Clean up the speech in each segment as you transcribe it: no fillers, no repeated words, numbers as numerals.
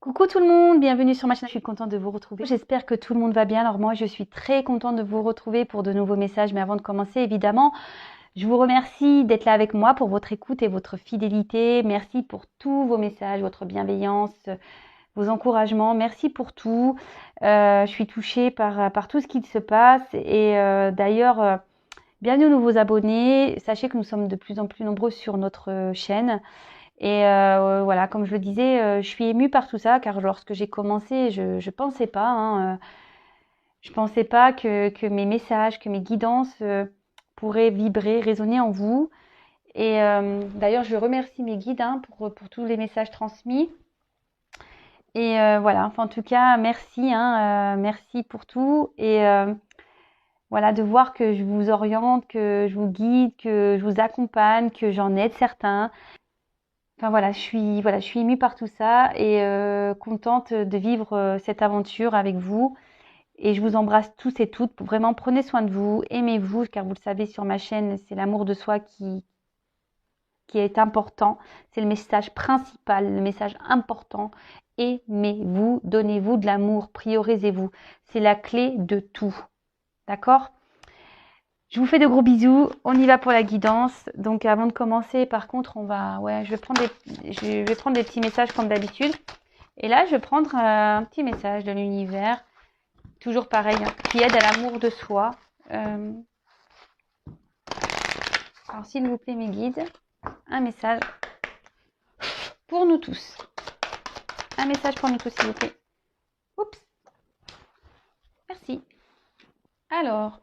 Coucou tout le monde, bienvenue sur ma chaîne, je suis contente de vous retrouver. J'espère que tout le monde va bien. Alors moi je suis très contente de vous retrouver pour de nouveaux messages, mais avant de commencer évidemment, je vous remercie d'être là avec moi pour votre écoute et votre fidélité. Merci pour tous vos messages, votre bienveillance, vos encouragements, merci pour tout. Je suis touchée par tout ce qui se passe et d'ailleurs, bienvenue aux nouveaux abonnés. Sachez que nous sommes de plus en plus nombreux sur notre chaîne. Et voilà, comme je le disais, je suis émue par tout ça, car lorsque j'ai commencé, je pensais pas, je pensais pas que mes messages, que mes guidances pourraient vibrer, résonner en vous. Et d'ailleurs, je remercie mes guides pour tous les messages transmis. Et voilà, enfin, en tout cas, merci, merci pour tout. Et voilà, de voir que je vous oriente, que je vous guide, que je vous accompagne, que j'en aide certains. Enfin voilà, je suis émue par tout ça et contente de vivre cette aventure avec vous. Et je vous embrasse tous et toutes. Vraiment, prenez soin de vous, aimez-vous, car vous le savez sur ma chaîne, c'est l'amour de soi qui est important. C'est le message principal, le message important. Aimez-vous, donnez-vous de l'amour, priorisez-vous. C'est la clé de tout. D'accord? Je vous fais de gros bisous. On y va pour la guidance. Donc avant de commencer, par contre, je vais prendre des petits messages comme d'habitude. Et là, je vais prendre un petit message de l'univers, toujours pareil, qui aide à l'amour de soi. Alors s'il vous plaît, mes guides, un message pour nous tous. Un message pour nous tous, s'il vous plaît. Oups. Merci. Alors,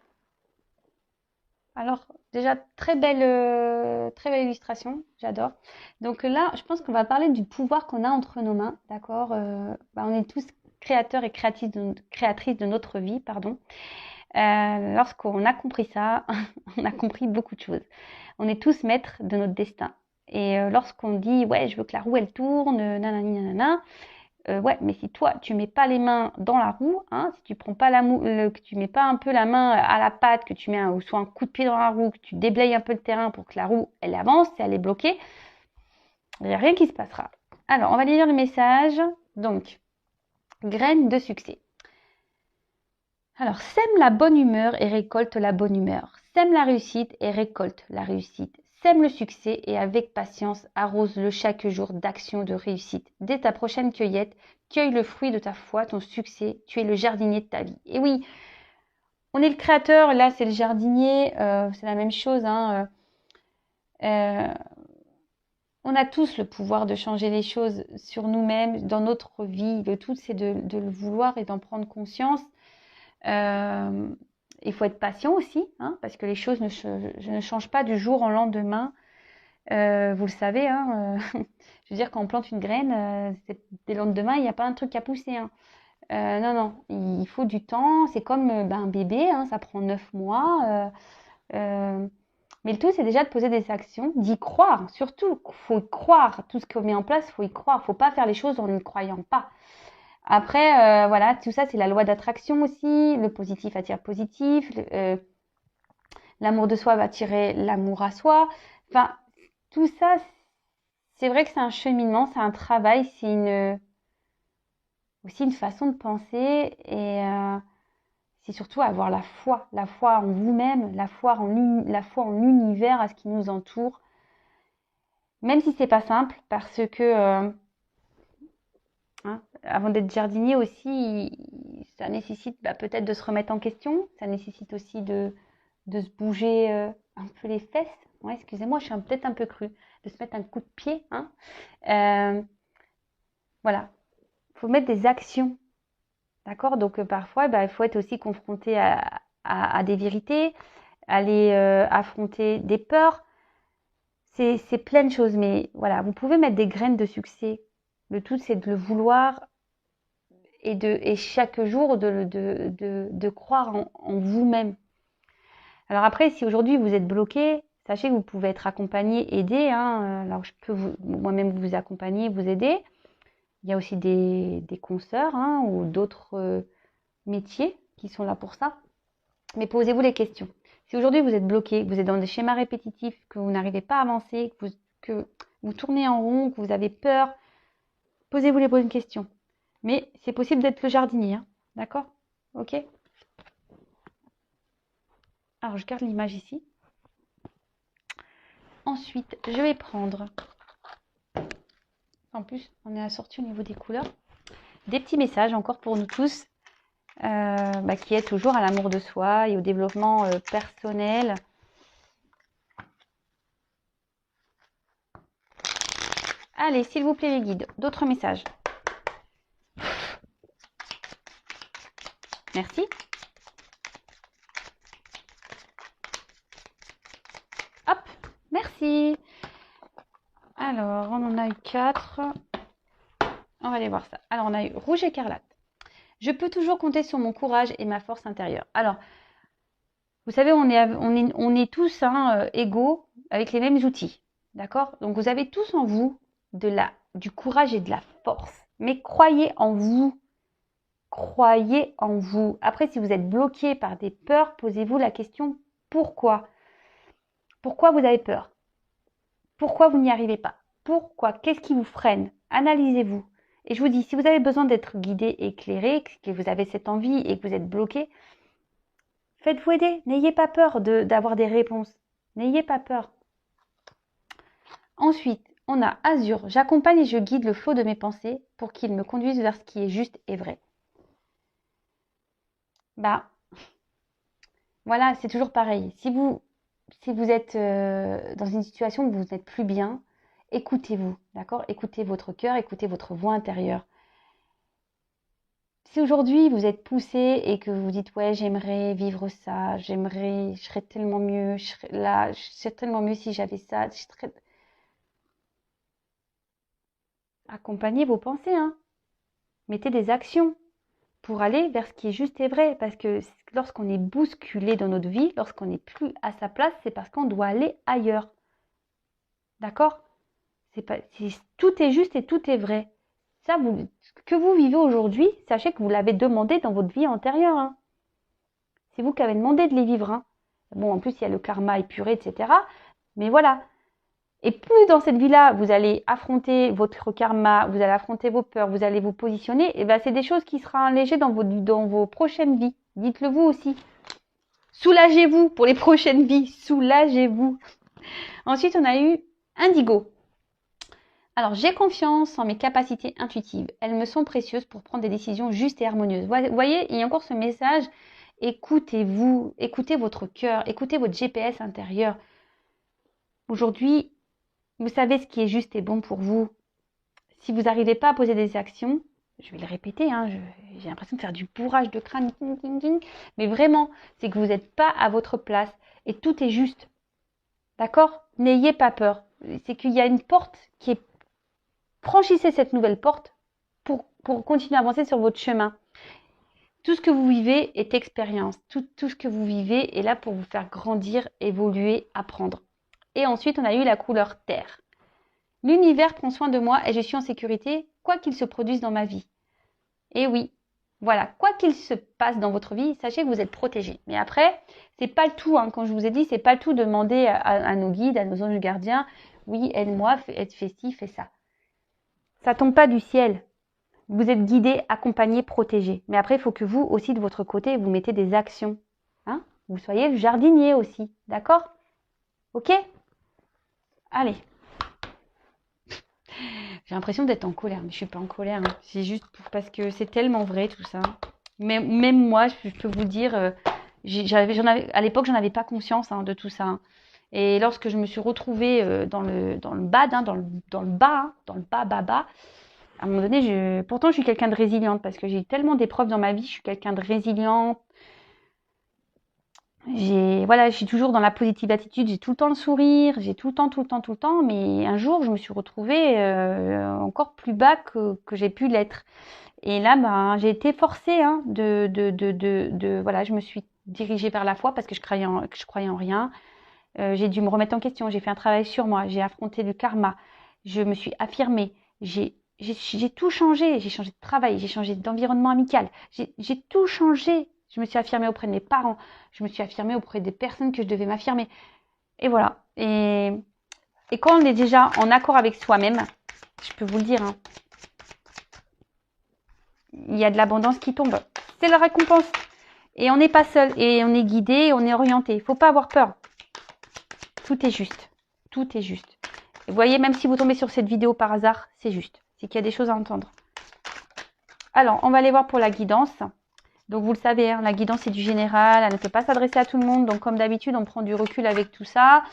déjà, très belle illustration, j'adore. Donc là, je pense qu'on va parler du pouvoir qu'on a entre nos mains, d'accord. On est tous créateurs et créatrices de notre vie, pardon. Lorsqu'on a compris ça, on a compris beaucoup de choses. On est tous maîtres de notre destin. Et lorsqu'on dit, ouais, je veux que la roue, elle tourne, nanani, nanana, ouais, mais si toi, tu mets pas les mains dans la roue, si tu prends pas que tu mets pas un peu la main à la patte, que tu mets soit un coup de pied dans la roue, que tu déblayes un peu le terrain pour que la roue, elle avance, si elle est bloquée, il n'y a rien qui se passera. Alors, on va lire le message. Donc, graines de succès. Alors, sème la bonne humeur et récolte la bonne humeur. Sème la réussite et récolte la réussite. Sème le succès et avec patience, arrose-le chaque jour d'action de réussite. Dès ta prochaine cueillette, cueille le fruit de ta foi, ton succès. Tu es le jardinier de ta vie. Et oui, on est le créateur, là c'est le jardinier, c'est la même chose. On a tous le pouvoir de changer les choses sur nous-mêmes, dans notre vie. Le tout, c'est de le vouloir et d'en prendre conscience. Il faut être patient aussi, parce que les choses ne changent pas du jour au lendemain. Vous le savez, je veux dire, quand on plante une graine, dès le lendemain, il n'y a pas un truc à pousser. Non, non, il faut du temps. C'est comme un bébé, ça prend 9 mois. Mais le tout, c'est déjà de poser des actions, d'y croire. Surtout, il faut y croire. Tout ce qu'on met en place, il faut y croire. Il ne faut pas faire les choses en n'y croyant pas. Après, voilà, tout ça, c'est la loi d'attraction aussi. Le positif attire positif. L'amour de soi va attirer l'amour à soi. Enfin, tout ça, c'est vrai que c'est un cheminement, c'est un travail, c'est aussi une façon de penser et c'est surtout avoir la foi en vous-même, la foi en l'univers, à ce qui nous entoure. Même si c'est pas simple, parce que avant d'être jardinier aussi, ça nécessite peut-être de se remettre en question, ça nécessite aussi de se bouger un peu les fesses. Ouais, excusez-moi, je suis peut-être un peu crue, de se mettre un coup de pied. Voilà, il faut mettre des actions. D'accord. Donc parfois, il faut être aussi confronté à des vérités, aller affronter des peurs. C'est plein de choses, mais voilà, vous pouvez mettre des graines de succès. Le tout, c'est de le vouloir et chaque jour de croire en vous-même. Alors après, si aujourd'hui vous êtes bloqué, sachez que vous pouvez être accompagné, aidé. Alors je peux moi-même vous accompagner, vous aider. Il y a aussi des consoeurs ou d'autres métiers qui sont là pour ça. Mais posez-vous les questions. Si aujourd'hui vous êtes bloqué, que vous êtes dans des schémas répétitifs, que vous n'arrivez pas à avancer, que vous tournez en rond, que vous avez peur, posez-vous les bonnes questions. Mais c'est possible d'être le jardinier, hein. D'accord? Ok? Alors, je garde l'image ici. Ensuite, je vais prendre, en plus, on est assorti au niveau des couleurs, des petits messages encore pour nous tous, qui est toujours à l'amour de soi et au développement personnel. Allez, s'il vous plaît les guides, d'autres messages. Merci. Hop, merci. Alors, on en a eu 4. On va aller voir ça. Alors, on a eu rouge écarlate. Je peux toujours compter sur mon courage et ma force intérieure. Alors, vous savez, on est tous égaux avec les mêmes outils. D'accord? Donc, vous avez tous en vous du courage et de la force. Mais croyez en vous. Croyez en vous. Après, si vous êtes bloqué par des peurs, posez-vous la question pourquoi? Pourquoi vous avez peur? Pourquoi vous n'y arrivez pas? Pourquoi? Qu'est-ce qui vous freine? Analysez-vous. Et je vous dis, si vous avez besoin d'être guidé, éclairé, que vous avez cette envie et que vous êtes bloqué, faites-vous aider. N'ayez pas peur d'avoir des réponses. N'ayez pas peur. Ensuite, on a Azur. J'accompagne et je guide le flot de mes pensées pour qu'il me conduise vers ce qui est juste et vrai. Voilà, c'est toujours pareil. Si vous êtes dans une situation où vous n'êtes plus bien, écoutez-vous, d'accord? Écoutez votre cœur, écoutez votre voix intérieure. Si aujourd'hui vous êtes poussé et que vous dites ouais, j'aimerais vivre ça, je serais tellement mieux, je serais tellement mieux si j'avais ça, accompagnez vos pensées, hein. Mettez des actions pour aller vers ce qui est juste et vrai. Parce que lorsqu'on est bousculé dans notre vie, lorsqu'on n'est plus à sa place, c'est parce qu'on doit aller ailleurs. D'accord? Tout est juste et tout est vrai. Ça, ce que vous vivez aujourd'hui, sachez que vous l'avez demandé dans votre vie antérieure, hein. C'est vous qui avez demandé de les vivre, hein. Bon, en plus, il y a le karma épuré, etc. Mais voilà. Et plus dans cette vie-là, vous allez affronter votre karma, vous allez affronter vos peurs, vous allez vous positionner, et ben c'est des choses qui seront allégées dans vos prochaines vies. Dites-le vous aussi. Soulagez-vous pour les prochaines vies. Soulagez-vous. Ensuite, on a eu Indigo. Alors, j'ai confiance en mes capacités intuitives. Elles me sont précieuses pour prendre des décisions justes et harmonieuses. Vous voyez, il y a encore ce message. Écoutez-vous, écoutez votre cœur, écoutez votre GPS intérieur. Aujourd'hui, vous savez ce qui est juste et bon pour vous. Si vous n'arrivez pas à poser des actions, je vais le répéter, hein, j'ai l'impression de faire du bourrage de crâne, mais vraiment, c'est que vous n'êtes pas à votre place et tout est juste. D'accord? N'ayez pas peur. C'est qu'il y a une porte qui est... Franchissez cette nouvelle porte pour continuer à avancer sur votre chemin. Tout ce que vous vivez est expérience. Tout ce que vous vivez est là pour vous faire grandir, évoluer, apprendre. Et ensuite, on a eu la couleur terre. L'univers prend soin de moi et je suis en sécurité, quoi qu'il se produise dans ma vie. Et oui, voilà, quoi qu'il se passe dans votre vie, sachez que vous êtes protégé. Mais après, c'est pas le tout, hein. Comme je vous ai dit, c'est pas le tout de demander à nos guides, à nos anges gardiens, oui, aide-moi, fais ci, fais ça. Ça tombe pas du ciel. Vous êtes guidé, accompagné, protégé. Mais après, il faut que vous aussi, de votre côté, vous mettez des actions. Hein? Vous soyez jardinier aussi. D'accord? Ok? Allez. J'ai l'impression d'être en colère, mais je suis pas en colère, hein. C'est juste parce que c'est tellement vrai tout ça. Mais même moi, je peux vous dire, à l'époque, j'en avais pas conscience, hein, de tout ça, hein. Et lorsque je me suis retrouvée dans le bad, hein, dans le bas, hein, dans le bas, à un moment donné, pourtant je suis quelqu'un de résiliente parce que j'ai eu tellement d'épreuves dans ma vie, je suis quelqu'un de résiliente. Je suis toujours dans la positive attitude, j'ai tout le temps le sourire, j'ai tout le temps, mais un jour je me suis retrouvée encore plus bas que j'ai pu l'être. Et là, j'ai été forcée, hein, voilà, je me suis dirigée vers la foi parce que je croyais en rien. J'ai dû me remettre en question, j'ai fait un travail sur moi, j'ai affronté le karma, je me suis affirmée, j'ai tout changé, j'ai changé de travail, j'ai changé d'environnement amical, j'ai tout changé. Je me suis affirmée auprès de mes parents, je me suis affirmée auprès des personnes que je devais m'affirmer. Et voilà. Et quand on est déjà en accord avec soi-même, je peux vous le dire, hein, il y a de l'abondance qui tombe. C'est la récompense. Et on n'est pas seul. Et on est guidé, on est orienté. Il ne faut pas avoir peur. Tout est juste. Tout est juste. Et vous voyez, même si vous tombez sur cette vidéo par hasard, c'est juste. C'est qu'il y a des choses à entendre. Alors, on va aller voir pour la guidance. Donc, vous le savez, hein, la guidance, c'est du général. Elle ne peut pas s'adresser à tout le monde. Donc, comme d'habitude, on prend du recul avec tout ça.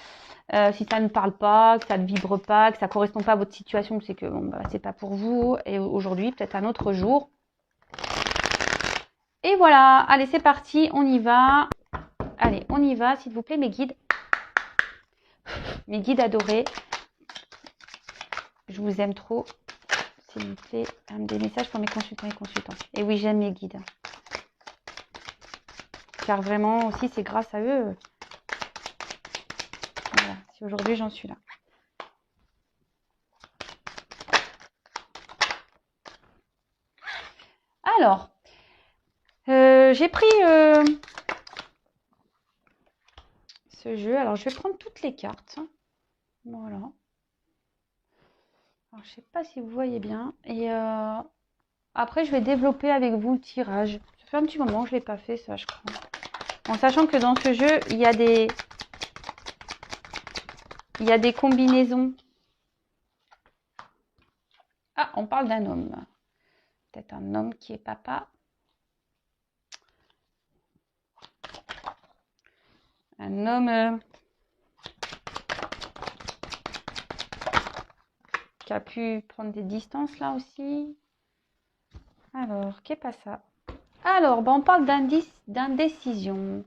Si ça ne parle pas, que ça ne vibre pas, que ça ne correspond pas à votre situation, c'est que bon, bah, c'est pas pour vous. Et aujourd'hui, peut-être un autre jour. Et voilà. Allez, c'est parti. On y va. Allez, on y va, s'il vous plaît, mes guides. Mes guides adorés. Je vous aime trop. S'il vous plaît, des messages pour mes consultants et consultantes. Et oui, j'aime mes guides. Car vraiment aussi, c'est grâce à eux. Voilà, si aujourd'hui j'en suis là. Alors, j'ai pris ce jeu. Alors, je vais prendre toutes les cartes. Voilà. Alors, je ne sais pas si vous voyez bien. Et après, je vais développer avec vous le tirage. Ça fait un petit moment que je ne l'ai pas fait, ça, je crois. En sachant que dans ce jeu, il y a des combinaisons. Ah, on parle d'un homme. Peut-être un homme qui est papa. Un homme qui a pu prendre des distances là aussi. Alors, qu'est pas ça? Alors, on parle d'indécision.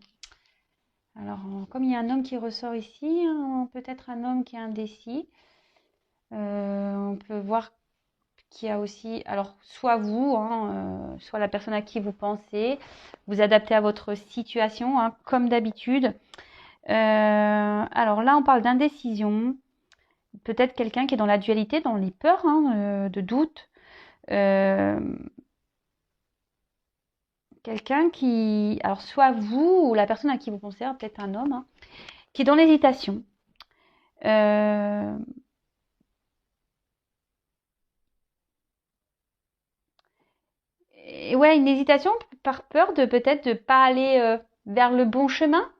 Alors, comme il y a un homme qui ressort ici, peut-être un homme qui est indécis. On peut voir qu'il y a aussi, alors soit vous, soit la personne à qui vous pensez, vous adaptez à votre situation, hein, comme d'habitude. Alors là, on parle d'indécision. Peut-être quelqu'un qui est dans la dualité, dans les peurs, de doute. Quelqu'un qui, alors soit vous ou la personne à qui vous pensez, peut-être un homme, qui est dans l'hésitation. Et ouais, une hésitation par peur de peut-être de pas aller vers le bon chemin,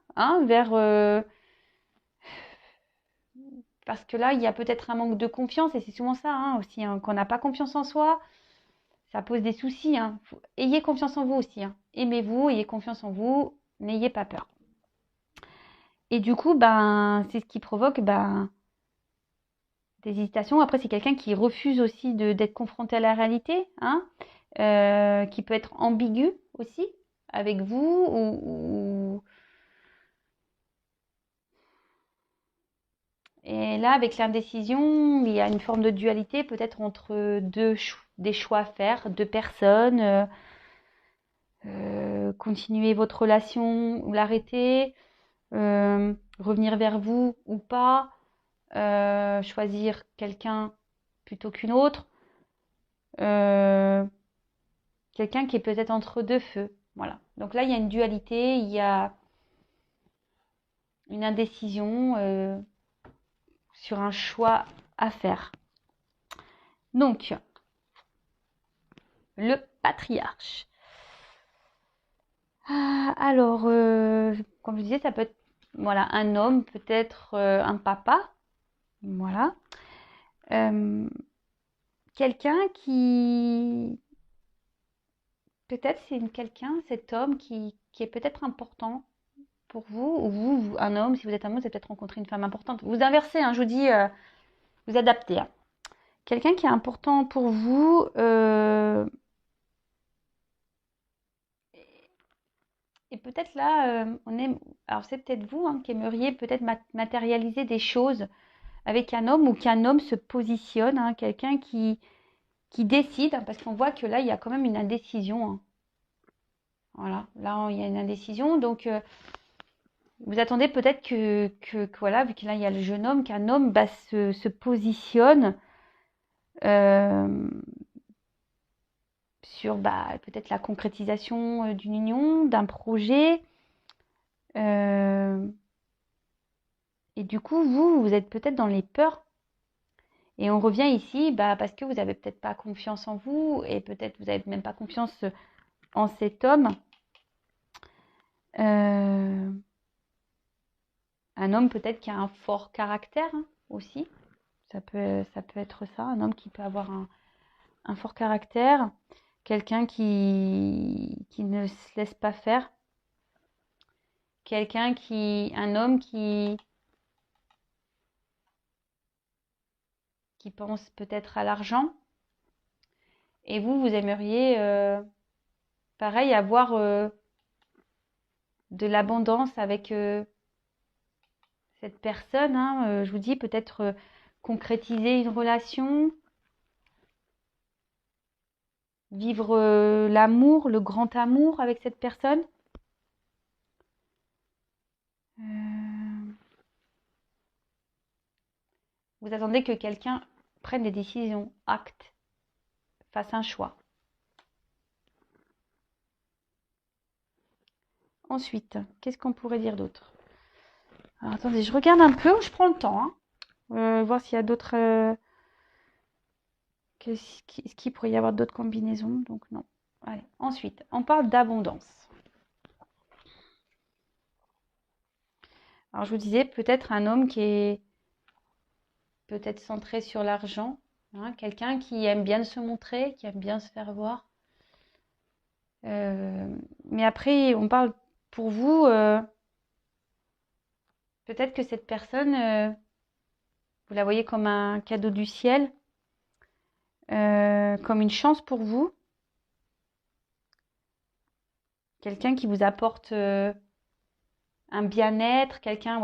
parce que là, il y a peut-être un manque de confiance, et c'est souvent ça aussi, qu'on n'a pas confiance en soi, ça pose des soucis. Ayez confiance en vous aussi. Aimez-vous, ayez confiance en vous, n'ayez pas peur. Et du coup, c'est ce qui provoque des hésitations. Après, c'est quelqu'un qui refuse aussi d'être confronté à la réalité, qui peut être ambigu aussi avec vous ou... Et là, avec l'indécision, il y a une forme de dualité peut-être entre des choix à faire, deux personnes. Continuer votre relation ou l'arrêter, revenir vers vous ou pas, choisir quelqu'un plutôt qu'une autre, quelqu'un qui est peut-être entre deux feux. Voilà. Donc là, il y a une dualité, il y a une indécision sur un choix à faire. Donc, le patriarche. Alors, comme je disais, ça peut être un homme, peut-être un papa. Voilà. Quelqu'un qui... Peut-être c'est cet homme qui est peut-être important pour vous, ou vous, un homme, si vous êtes un homme, vous avez peut-être rencontré une femme importante. Vous inversez, je vous dis, vous adaptez. Quelqu'un qui est important pour vous, et peut-être là, alors c'est peut-être vous qui aimeriez peut-être matérialiser des choses avec un homme, ou qu'un homme se positionne, quelqu'un qui décide, parce qu'on voit que là, il y a quand même une indécision. Voilà, là, il y a une indécision. Donc, vous attendez peut-être que voilà, vu que là, il y a le jeune homme, qu'un homme se positionne sur peut-être la concrétisation d'une union, d'un projet. Et du coup, vous êtes peut-être dans les peurs. Et on revient ici parce que vous n'avez peut-être pas confiance en vous et peut-être vous n'avez même pas confiance en cet homme. Un homme peut-être qui a un fort caractère aussi. Ça peut être ça, un homme qui peut avoir un fort caractère. Quelqu'un qui ne se laisse pas faire. Un homme qui pense peut-être à l'argent. Et vous aimeriez, pareil, avoir de l'abondance avec cette personne. Je vous dis, peut-être concrétiser une relation, vivre l'amour, le grand amour avec cette personne. Vous attendez que quelqu'un prenne des décisions, acte, fasse un choix. Ensuite, qu'est-ce qu'on pourrait dire d'autre? Alors attendez, je regarde un peu, je prends le temps. Voir s'il y a d'autres... Est-ce qu'il pourrait y avoir d'autres combinaisons? Donc non. Allez. Ensuite, on parle d'abondance. Alors je vous disais, peut-être un homme qui est peut-être centré sur l'argent. Quelqu'un qui aime bien se montrer, qui aime bien se faire voir. Mais après, on parle pour vous... peut-être que cette personne, vous la voyez comme un cadeau du ciel, comme une chance pour vous. Quelqu'un qui vous apporte un bien-être, quelqu'un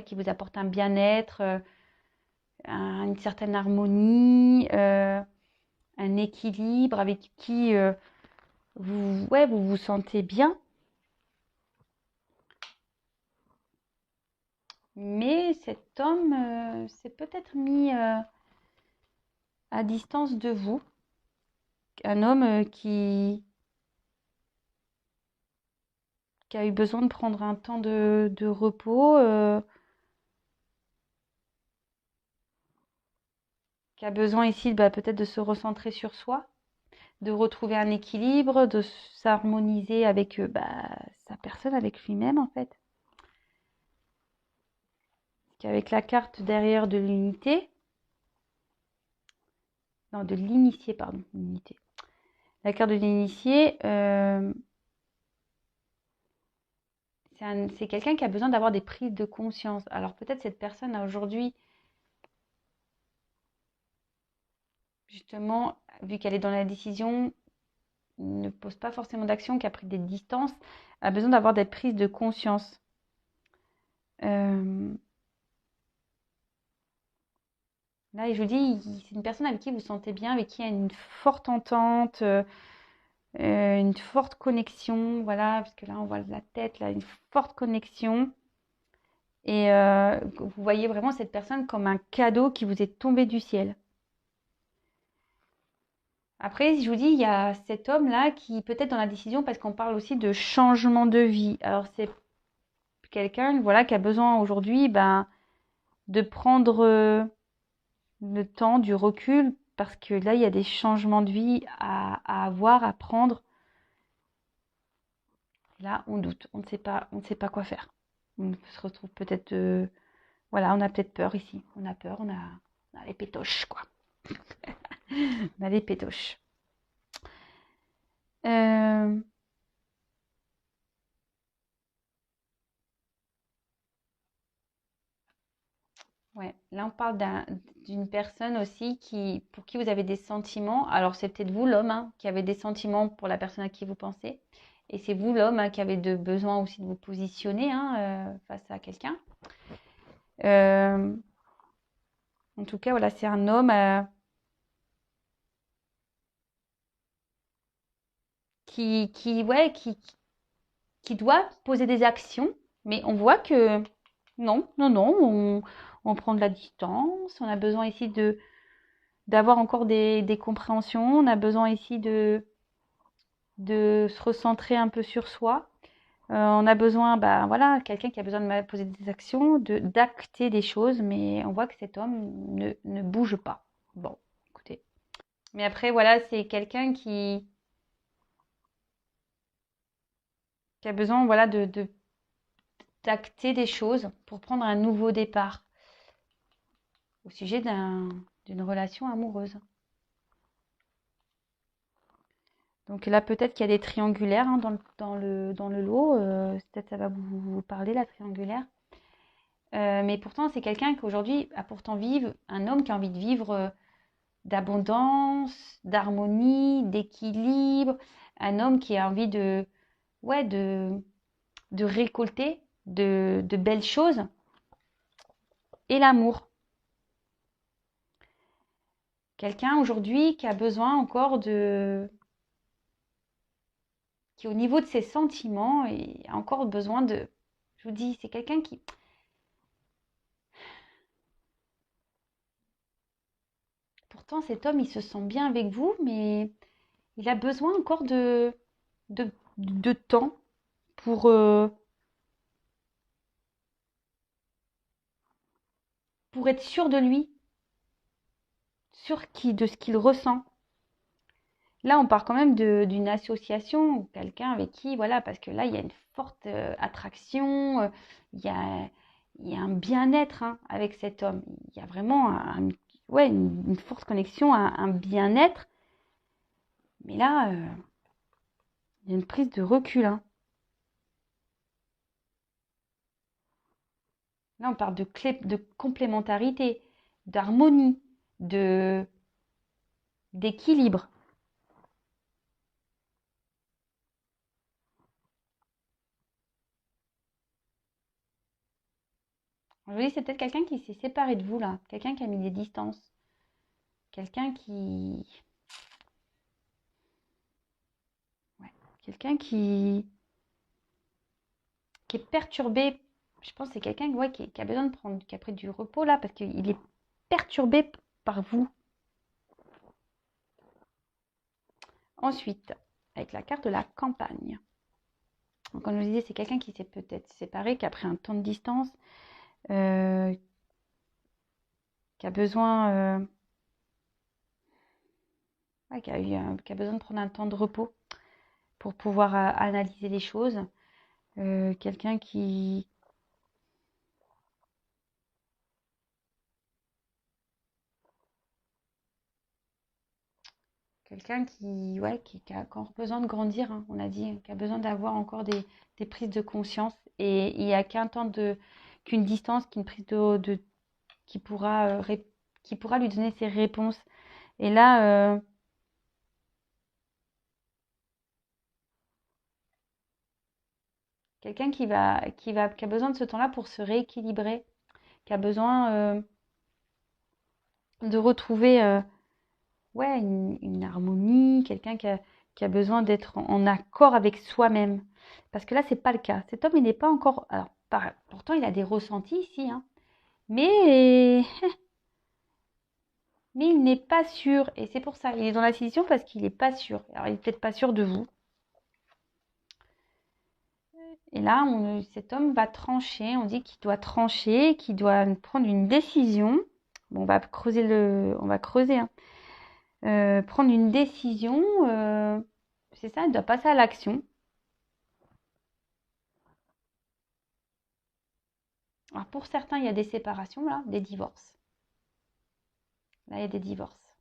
qui vous apporte un bien-être, une certaine harmonie, un équilibre avec qui vous vous sentez bien. Mais cet homme s'est peut-être mis à distance de vous. Un homme qui a eu besoin de prendre un temps de repos, qui a besoin ici peut-être de se recentrer sur soi, de retrouver un équilibre, de s'harmoniser avec sa personne, avec lui-même en fait. Avec la carte derrière de l'unité, non, de l'initié, pardon, l'unité. La carte de l'initié, c'est quelqu'un qui a besoin d'avoir des prises de conscience. Alors peut-être cette personne a aujourd'hui, justement, vu qu'elle est dans la décision, ne pose pas forcément d'action, qui a pris des distances, a besoin d'avoir des prises de conscience. Là, je vous dis, c'est une personne avec qui vous sentez bien, avec qui il y a une forte entente, une forte connexion, voilà, parce que là, on voit la tête, là, une forte connexion. Et vous voyez vraiment cette personne comme un cadeau qui vous est tombé du ciel. Après, je vous dis, il y a cet homme-là qui peut-être dans la décision, parce qu'on parle aussi de changement de vie. Alors, c'est quelqu'un, voilà, qui a besoin aujourd'hui, de prendre le temps, du recul, parce que là, il y a des changements de vie à avoir, à prendre. Là, on doute, on ne sait pas quoi faire. On se retrouve peut-être, voilà, on a peut-être peur ici. On a peur, on a les pétoches, quoi. On a les pétoches. Ouais, là on parle d'une personne aussi pour qui vous avez des sentiments. Alors c'est peut-être vous l'homme qui avez des sentiments pour la personne à qui vous pensez. Et c'est vous l'homme qui avez besoin aussi de vous positionner face à quelqu'un. En tout cas, voilà, c'est un homme qui doit poser des actions. Mais on voit que non, on prend de la distance. On a besoin ici d'avoir encore des compréhensions. On a besoin ici de se recentrer un peu sur soi. On a besoin, bah voilà, quelqu'un qui a besoin de poser des actions, d'acter des choses, mais on voit que cet homme ne bouge pas. Bon, écoutez. Mais après, voilà, c'est quelqu'un qui a besoin, voilà, d'acter des choses pour prendre un nouveau départ au sujet d'une relation amoureuse. Donc là, peut-être qu'il y a des triangulaires hein, dans le lot. Peut-être ça va vous parler, la triangulaire. Mais pourtant, c'est quelqu'un qui aujourd'hui a pourtant un homme qui a envie de vivre d'abondance, d'harmonie, d'équilibre. Un homme qui a envie ouais, de récolter de belles choses et l'amour. Quelqu'un aujourd'hui qui a besoin encore qui au niveau de ses sentiments, et a encore besoin je vous dis, c'est quelqu'un qui, pourtant cet homme, il se sent bien avec vous, mais il a besoin encore de temps pour, pour être sûr de lui, de ce qu'il ressent. Là, on part quand même d'une association, quelqu'un avec qui, voilà, parce que là, il y a une forte attraction, il y a, il y a un bien-être hein, avec cet homme. Il y a vraiment ouais, une forte connexion, un bien-être. Mais là, il y a une prise de recul. Hein. Là, on parle de complémentarité, d'harmonie, d'équilibre. Je vous dis, c'est peut-être quelqu'un qui s'est séparé de vous, là. Quelqu'un qui a mis des distances. Quelqu'un qui... Ouais. Quelqu'un qui est perturbé. Je pense que c'est quelqu'un ouais, qui a besoin de prendre, qui a pris du repos, là, parce qu'il est perturbé par vous. Ensuite, avec la carte de la campagne. Donc, comme je vous disais, c'est quelqu'un qui s'est peut-être séparé, qui a pris un temps de distance, qui a besoin... ouais, qui a besoin de prendre un temps de repos pour pouvoir analyser les choses. Quelqu'un qui... Quelqu'un ouais, qui a encore besoin de grandir, hein, on a dit, qui a besoin d'avoir encore des prises de conscience. Et il n'y a qu'une distance, qu'une prise qui pourra lui donner ses réponses. Et là, quelqu'un qui a besoin de ce temps-là pour se rééquilibrer, qui a besoin de retrouver ouais, une harmonie, quelqu'un qui a besoin d'être en accord avec soi-même. Parce que là, c'est pas le cas. Cet homme, il n'est pas encore. Alors, pourtant, il a des ressentis ici, hein, mais, mais il n'est pas sûr. Et c'est pour ça. Il est dans la décision parce qu'il n'est pas sûr. Alors, il n'est peut-être pas sûr de vous. Et là, cet homme va trancher. On dit qu'il doit trancher, qu'il doit prendre une décision. Bon, on va creuser. Hein. Prendre une décision, c'est ça, il doit passer à l'action. Alors pour certains, il y a des séparations, là, des divorces. Là, il y a des divorces.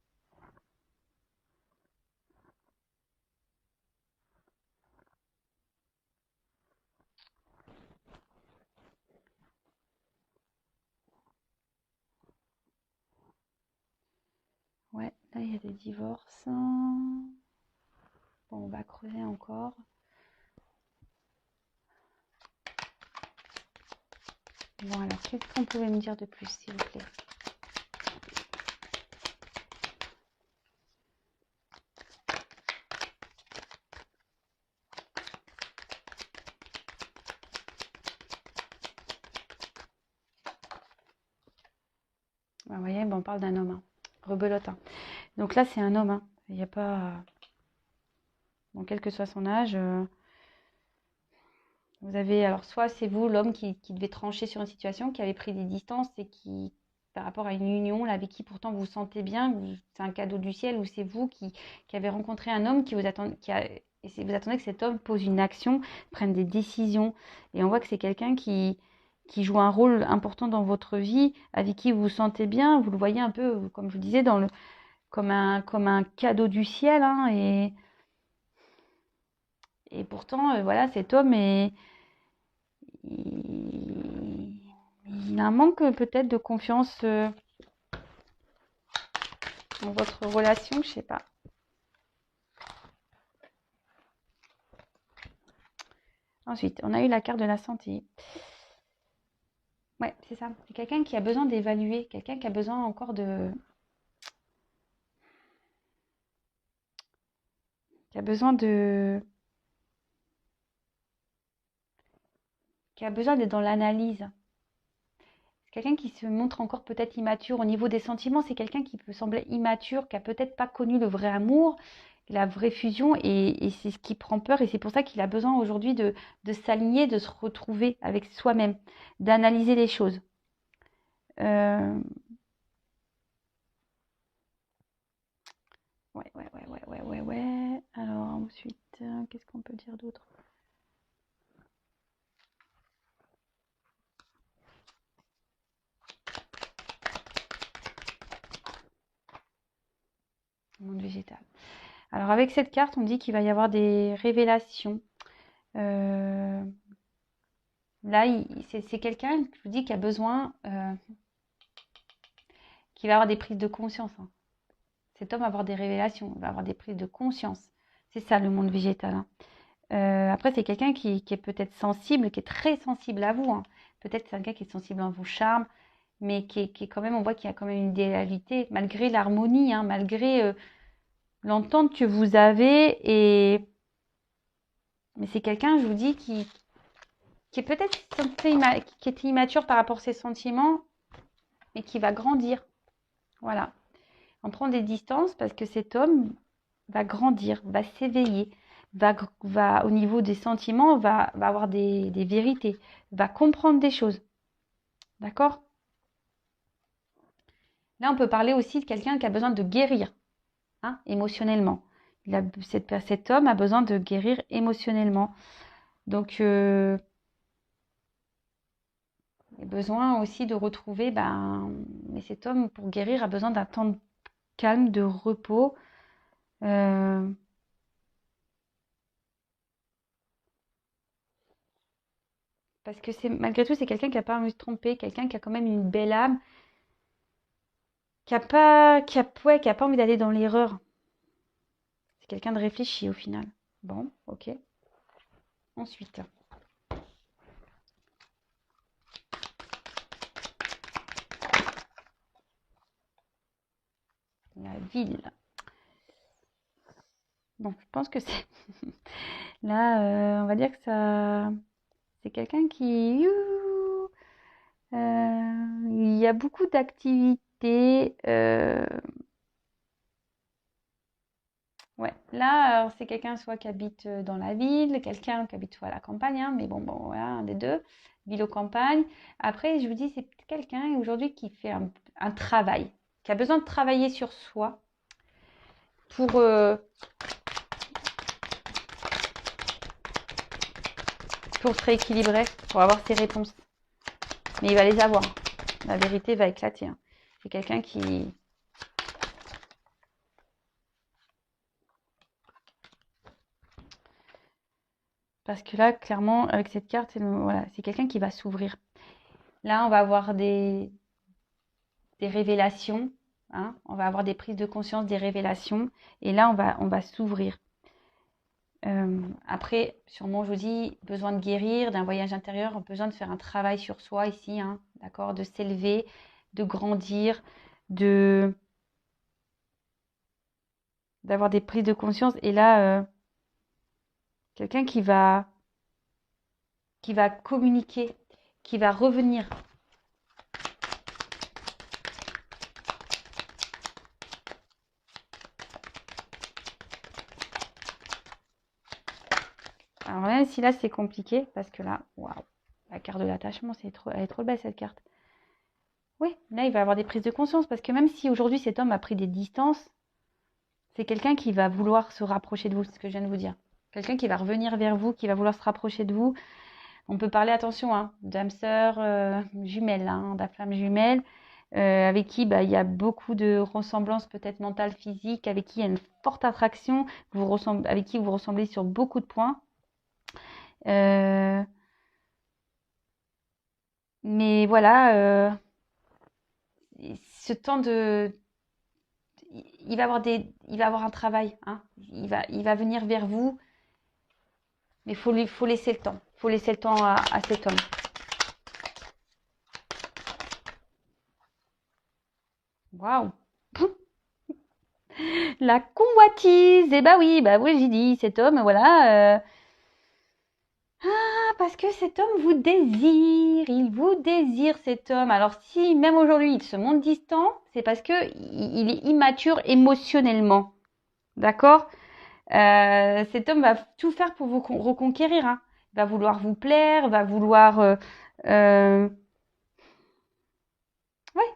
Ouais, là, il y a des divorces. Bon, on va creuser encore. Bon, alors, qu'est-ce qu'on pouvait me dire de plus, s'il vous plaît? Vous voyez, bon, on parle d'un homme. Hein. Rebelote. Hein. Donc là, c'est un homme. Hein. Il n'y a pas... Bon, quel que soit son âge... Vous avez, alors soit c'est vous, l'homme, qui devait trancher sur une situation, qui avait pris des distances et qui, par rapport à une union là, avec qui pourtant vous vous sentez bien, c'est un cadeau du ciel, ou c'est vous qui avez rencontré un homme qui vous attend, et vous attendez que cet homme pose une action, prenne des décisions. Et on voit que c'est quelqu'un qui joue un rôle important dans votre vie, avec qui vous vous sentez bien. Vous le voyez un peu, comme je vous disais, comme un cadeau du ciel. Hein, et pourtant, voilà, cet homme il, il a un manque peut-être de confiance dans votre relation, je sais pas. Ensuite, on a eu la carte de la santé. Ouais, c'est ça. C'est quelqu'un qui a besoin d'évaluer, quelqu'un qui a besoin encore qui a besoin d'être dans l'analyse. C'est quelqu'un qui se montre encore peut-être immature au niveau des sentiments. C'est quelqu'un qui peut sembler immature, qui a peut-être pas connu le vrai amour, la vraie fusion, et c'est ce qui prend peur. Et c'est pour ça qu'il a besoin aujourd'hui de s'aligner, de se retrouver avec soi-même, d'analyser les choses. Ouais. Alors ensuite, qu'est-ce qu'on peut dire d'autre? Monde végétal. Alors avec cette carte, on dit qu'il va y avoir des révélations. Là, c'est quelqu'un, je vous dis, qui a besoin, qui va avoir des prises de conscience. Hein. Cet homme va avoir des révélations, va avoir des prises de conscience. C'est ça le monde végétal. Hein. Après, c'est quelqu'un qui est peut-être sensible, qui est très sensible à vous. Hein. Peut-être c'est quelqu'un qui est sensible à vos charmes, mais qui est quand même, on voit qu'il y a quand même une idéalité, malgré l'harmonie, hein, malgré l'entente que vous avez. Mais c'est quelqu'un, je vous dis, qui est peut-être qui était immature par rapport à ses sentiments, mais qui va grandir. Voilà. On prend des distances parce que cet homme va grandir, va s'éveiller, va au niveau des sentiments, va avoir des vérités, va comprendre des choses. D'accord? Là, on peut parler aussi de quelqu'un qui a besoin de guérir, hein, émotionnellement. Cet homme a besoin de guérir émotionnellement. Donc, il a besoin aussi de retrouver, mais cet homme, pour guérir, a besoin d'un temps de calme, de repos. Parce que malgré tout, c'est quelqu'un qui n'a pas envie de se tromper, quelqu'un qui a quand même une belle âme, qui a pas envie d'aller dans l'erreur. C'est quelqu'un de réfléchi au final. Bon, ok. Ensuite, la ville. Bon, je pense que c'est là, on va dire que ça, c'est quelqu'un qui, il y a beaucoup d'activités. Ouais, là, c'est quelqu'un soit qui habite dans la ville, quelqu'un qui habite soit à la campagne, hein, mais bon, voilà, un des deux, ville ou campagne. Après, je vous dis, c'est quelqu'un aujourd'hui qui fait un travail, qui a besoin de travailler sur soi pour, pour se rééquilibrer, pour avoir ses réponses. Mais il va les avoir. La vérité va éclater. Hein. C'est quelqu'un qui... Parce que là, clairement, avec cette carte, c'est quelqu'un qui va s'ouvrir. Là, on va avoir des révélations. Hein. On va avoir des prises de conscience, des révélations. Et là, on va s'ouvrir. Après, sûrement, je vous dis, besoin de guérir, d'un voyage intérieur, besoin de faire un travail sur soi ici, hein, d'accord, de s'élever, de grandir, d'avoir des prises de conscience. Et là, quelqu'un qui va communiquer, qui va revenir. Alors même si là c'est compliqué, parce que là, waouh, la carte de l'attachement, elle est trop belle cette carte. Oui, là il va avoir des prises de conscience, parce que même si aujourd'hui cet homme a pris des distances, c'est quelqu'un qui va vouloir se rapprocher de vous, c'est ce que je viens de vous dire. Quelqu'un qui va revenir vers vous, qui va vouloir se rapprocher de vous. On peut parler, attention, hein, d'âme sœur jumelle, hein, de flamme jumelle, avec qui il y a beaucoup de ressemblances peut-être mentales, physiques, avec qui il y a une forte attraction, avec qui vous ressemblez sur beaucoup de points. Mais voilà, ce temps il va avoir un travail, hein. Il va venir vers vous, mais faut laisser le temps. Faut laisser le temps à cet homme. Waouh! La convoitise! Eh oui, j'ai dit, cet homme, voilà. Parce que cet homme vous désire, il vous désire cet homme. Alors si même aujourd'hui il se montre distant, c'est parce que il est immature émotionnellement, d'accord? Cet homme va tout faire pour vous reconquérir, hein. Il va vouloir vous plaire, va vouloir, ouais,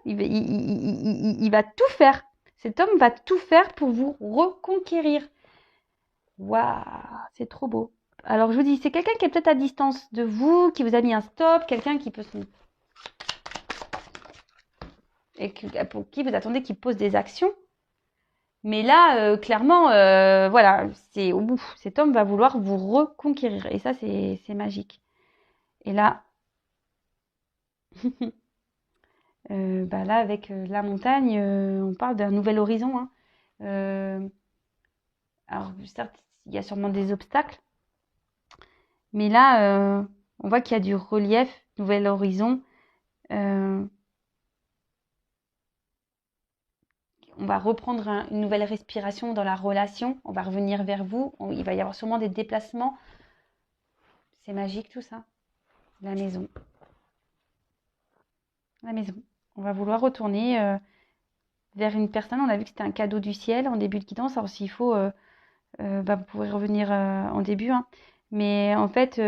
il va tout faire. Cet homme va tout faire pour vous reconquérir. Waouh, c'est trop beau. Alors, je vous dis, c'est quelqu'un qui est peut-être à distance de vous, qui vous a mis un stop, quelqu'un qui peut et pour qui vous attendez qu'il pose des actions. Mais là, clairement, voilà, au bout. Cet homme va vouloir vous reconquérir. Et ça, c'est magique. Et là, là, avec la montagne, on parle d'un nouvel horizon, hein. Alors, certes, il y a sûrement des obstacles. Mais là, on voit qu'il y a du relief, nouvel horizon. On va reprendre une nouvelle respiration dans la relation. On va revenir vers vous. Il va y avoir sûrement des déplacements. C'est magique tout ça. La maison. La maison. On va vouloir retourner vers une personne. On a vu que c'était un cadeau du ciel en début de guidance. Alors s'il faut, vous pourrez revenir en début, hein. Mais en fait,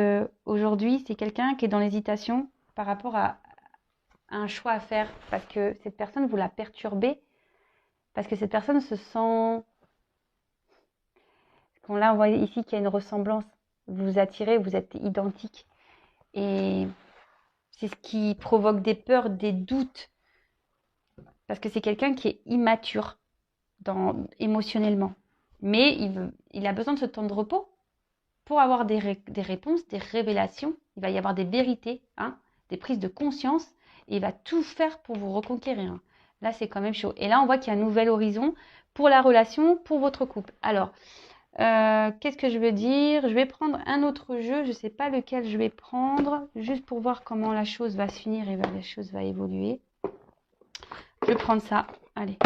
aujourd'hui, c'est quelqu'un qui est dans l'hésitation par rapport à un choix à faire. Parce que cette personne, vous la perturbez. Parce que cette personne se sent... Là, on voit ici qu'il y a une ressemblance. Vous vous attirez, vous êtes identiques. Et c'est ce qui provoque des peurs, des doutes. Parce que c'est quelqu'un qui est immature émotionnellement. Mais il a besoin de ce temps de repos pour avoir des réponses, des révélations. Il va y avoir des vérités, hein, des prises de conscience. Et il va tout faire pour vous reconquérir. Là, c'est quand même chaud. Et là, on voit qu'il y a un nouvel horizon pour la relation, pour votre couple. Alors, qu'est-ce que je veux dire? Je vais prendre un autre jeu. Je ne sais pas lequel je vais prendre. Juste pour voir comment la chose va se finir et la chose va évoluer. Je vais prendre ça. Allez.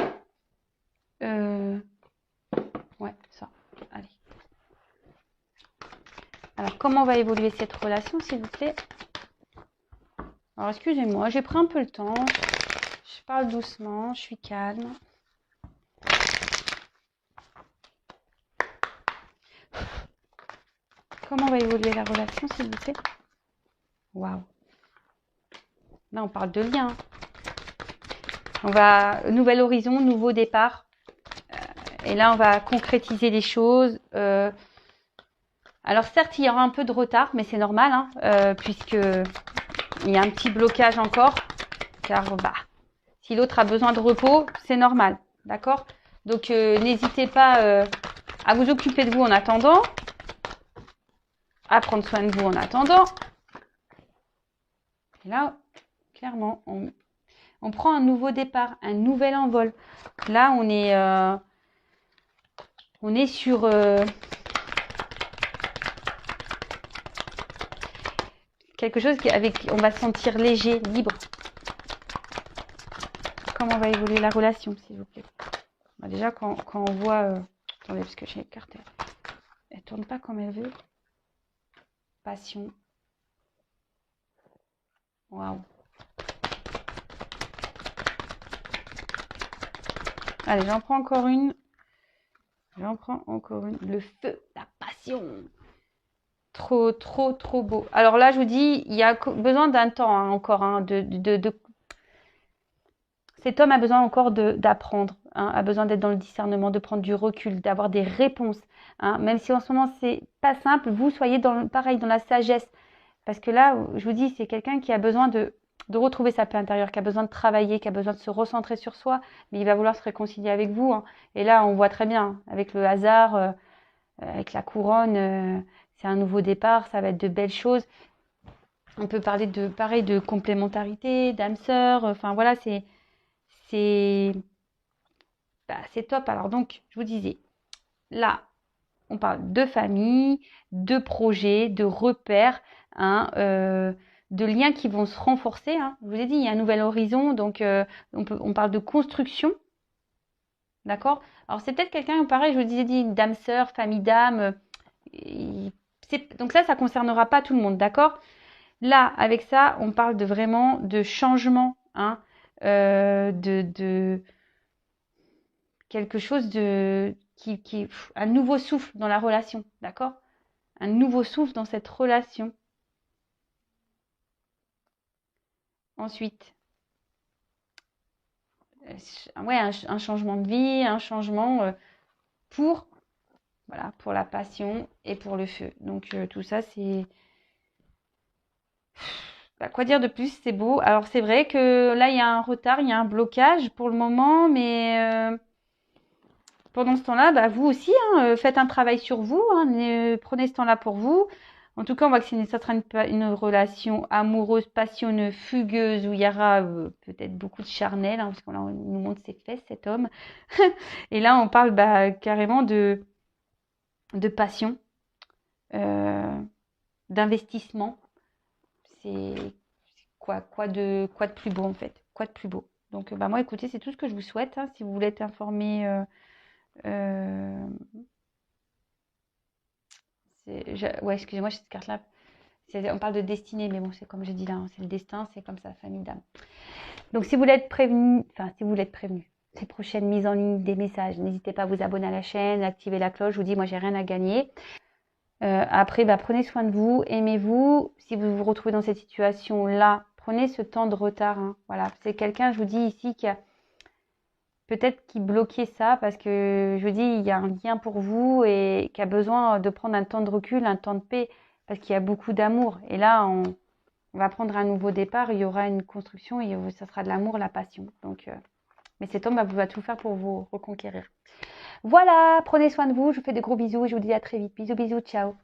Ouais, ça. Allez. Alors, comment va évoluer cette relation, s'il vous plaît? Alors, excusez-moi, j'ai pris un peu le temps. Je parle doucement, je suis calme. Comment va évoluer la relation, s'il vous plaît? Waouh. Là, on parle de lien. On va... Nouvel horizon, nouveau départ. Et là, on va concrétiser les choses. Alors, certes, il y aura un peu de retard, mais c'est normal, hein, puisque il y a un petit blocage encore. Car, si l'autre a besoin de repos, c'est normal. D'accord? Donc, n'hésitez pas à vous occuper de vous en attendant. À prendre soin de vous en attendant. Et là, clairement, on prend un nouveau départ, un nouvel envol. Là, on est sur quelque chose on va se sentir léger, libre. Comment va évoluer la relation, s'il vous plaît? Déjà, quand on voit... attendez, parce que j'ai écarté. Elle tourne pas comme elle veut. Passion. Waouh. Allez, j'en prends encore une. Le feu, la passion. Trop, trop, trop beau. Alors là, je vous dis, il y a besoin d'un temps hein, encore. Hein, Cet homme a besoin encore d'apprendre, hein, a besoin d'être dans le discernement, de prendre du recul, d'avoir des réponses. Hein, même si en ce moment, c'est pas simple, vous soyez pareil dans la sagesse. Parce que là, je vous dis, c'est quelqu'un qui a besoin de retrouver sa paix intérieure, qui a besoin de travailler, qui a besoin de se recentrer sur soi, mais il va vouloir se réconcilier avec vous. Hein. Et là, on voit très bien, hein, avec le hasard, avec la couronne, c'est un nouveau départ, ça va être de belles choses. On peut parler de, pareil, de complémentarité, d'âme sœur, enfin voilà, c'est top. Alors donc, je vous disais, là, on parle de famille, de projets, de repères, hein, de liens qui vont se renforcer. Hein. Je vous ai dit, il y a un nouvel horizon, donc on parle de construction. D'accord. Alors c'est peut-être quelqu'un, pareil, je vous disais, dit, dame sœur, famille d'âme. Donc là, ça ne concernera pas tout le monde, d'accord. Là, avec ça, on parle de vraiment de changement, hein, de quelque chose un nouveau souffle dans la relation, d'accord? Un nouveau souffle dans cette relation. Ensuite, ouais, un changement de vie, un changement pour, voilà, pour la passion et pour le feu. Donc tout ça, c'est bah, quoi dire de plus, c'est beau. Alors c'est vrai que là, il y a un retard, il y a un blocage pour le moment, mais pendant ce temps-là, bah, vous aussi, hein, faites un travail sur vous, hein, prenez ce temps-là pour vous. En tout cas, on voit que ça sera une relation amoureuse, passionneuse, fugueuse, où il y aura peut-être beaucoup de charnel, hein, parce qu'on nous montre ses fesses, cet homme. Et là, on parle bah, carrément de passion, euh, d'investissement. C'est quoi de plus beau en fait? Quoi de plus beau? Donc, bah, moi, écoutez, c'est tout ce que je vous souhaite. Hein, si vous voulez être informé. Euh, Ouais, excusez-moi, cette carte-là. On parle de destinée, mais bon, c'est comme j'ai dit là, hein, c'est le destin, c'est comme ça, famille d'âme. Donc, si vous voulez être prévenu, ces prochaines mises en ligne des messages, n'hésitez pas à vous abonner à la chaîne, activer la cloche. Je vous dis, moi, j'ai rien à gagner. Après, bah, prenez soin de vous, aimez-vous. Si vous vous retrouvez dans cette situation-là, prenez ce temps de retard. Hein. Voilà, c'est quelqu'un, je vous dis ici, qui a peut-être qui bloquait ça parce que je vous dis, il y a un lien pour vous et qui a besoin de prendre un temps de recul, un temps de paix parce qu'il y a beaucoup d'amour. Et là, on va prendre un nouveau départ, il y aura une construction et ça sera de l'amour, la passion. Donc, mais cet homme va tout faire pour vous reconquérir. Voilà, prenez soin de vous, je vous fais de gros bisous et je vous dis à très vite. Bisous, bisous, ciao.